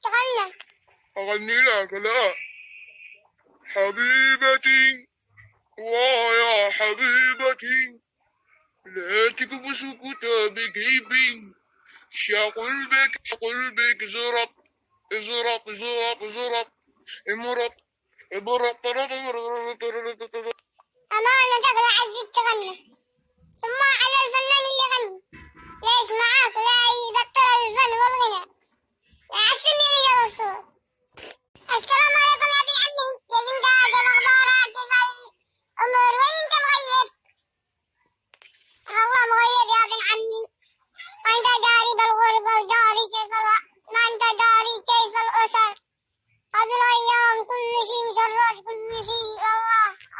تغنى. أغني لك؟ لا. حبيبتي ويا حبيبتي لا تكبس كتابك بي قلبك زرق زرق زرق زرق امرق ابرق. أمانة تقرأ عزيز تغنى ثم على الفنان اللي يغني ليش معاك لا يبطل الفن والغنى لا عسني يا رسول. السلام عليكم يا ابن عمي، كيف انت؟ كيف اخبارك؟ كيف الامور؟ وين انت مغيب؟ والله مغيب يا ابن عمي، ما انت داري بالغربة وداري كيف ما انت داري كيف الاسر. هذه الايام كل شيء مشرد، كل شيء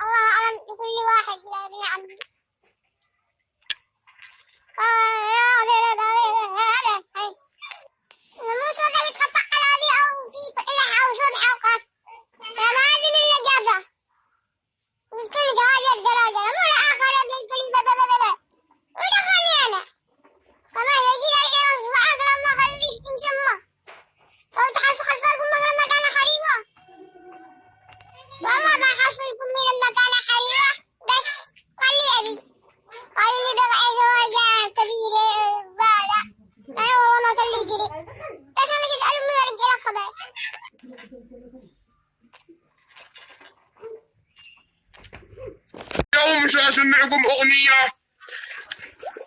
الله اعلم بكل واحد يا ابن عمي. مو صوتك يتقطع كلامي او في إلح او صبح او قط. يا مازن اللي جابه وتكون جواجر جراجر مو لآخر يقول لي بابا ودخلني انا كمان يجي لك اصبعك لما خليك تنشمه لو تحصلكم مغرب مكان حريوة. والله ما حصلكم من المكان حريوة بس خلي ابي قال لي بقى زواجة كبيرة ولا انا والله ما خلي جري بس انا مش اسألهم من رجال خبر. اليوم مش أسمعكم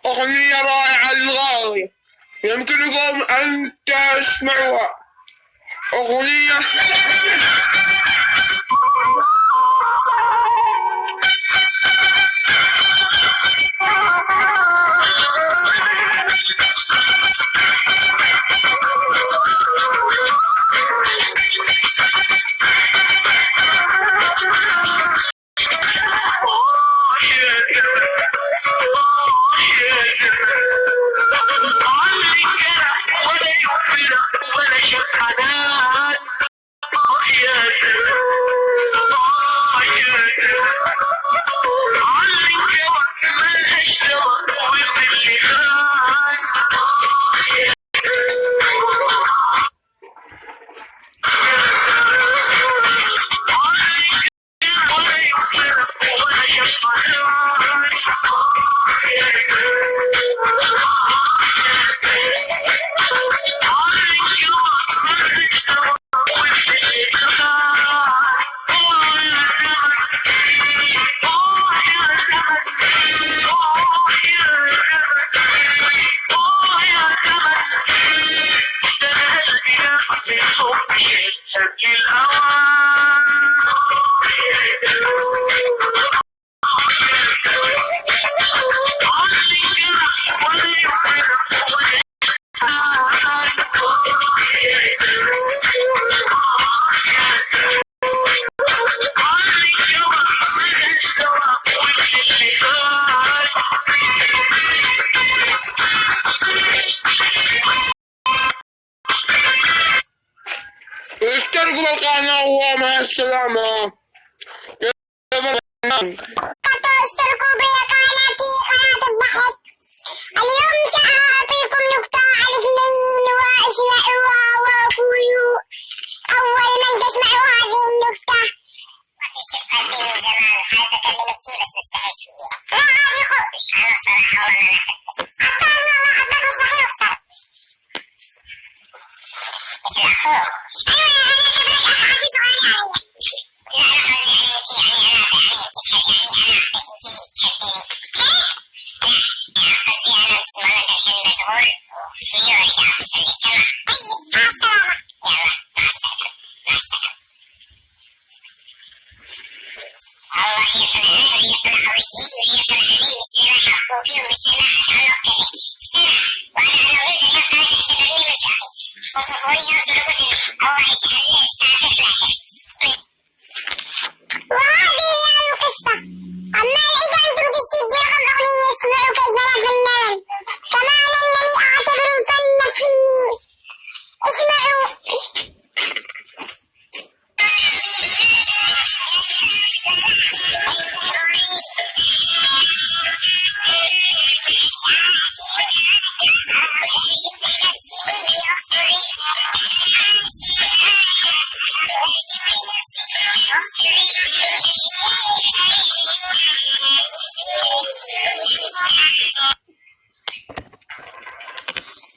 أغنية رائعة للغاية يمكنكم أن تسمعوها. أغنية اشتركوا بالقناة ومع السلامة. اشتركوا بقناتي قناة الضحك. اليوم سأعطيكم نكتة على اثنين واسمعوها وقولوا أول من تسمعوا هذه النكتة. قلبي من زمان حابة أكلمك فيه بس مستحي شوية. لا عادي خوش. أنا بصراحة والله ما أحبك. أعطاني والله أحبك صحيح وصار. بس يا أخو. أيوة أنا أحبك أخاذي سؤالي علي. لا لا قصدي يعني أنت يعني أنا تحبيني. كيف؟ قصدي أنا بس والله الحين مشغول في أشياء أسوي تمام. طيب مع السلامة. يلا مع السلامة. مع السلامة. الله يقلع وجهي ويقلع علي مثل ما حبوبي ومثل ما تعلق به. سنة وأنا على وزن يقلع يعتبرني مزرعي. وصفوني يرسل وزن الله يجعل ساعتك لك. وهذه هي القصة. أما إذا أنتم تشتري رقم أغنية اسمعوا كيف أنا فنان. كمان أنني أعتبر الفن فني. اسمعوا.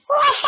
وصلت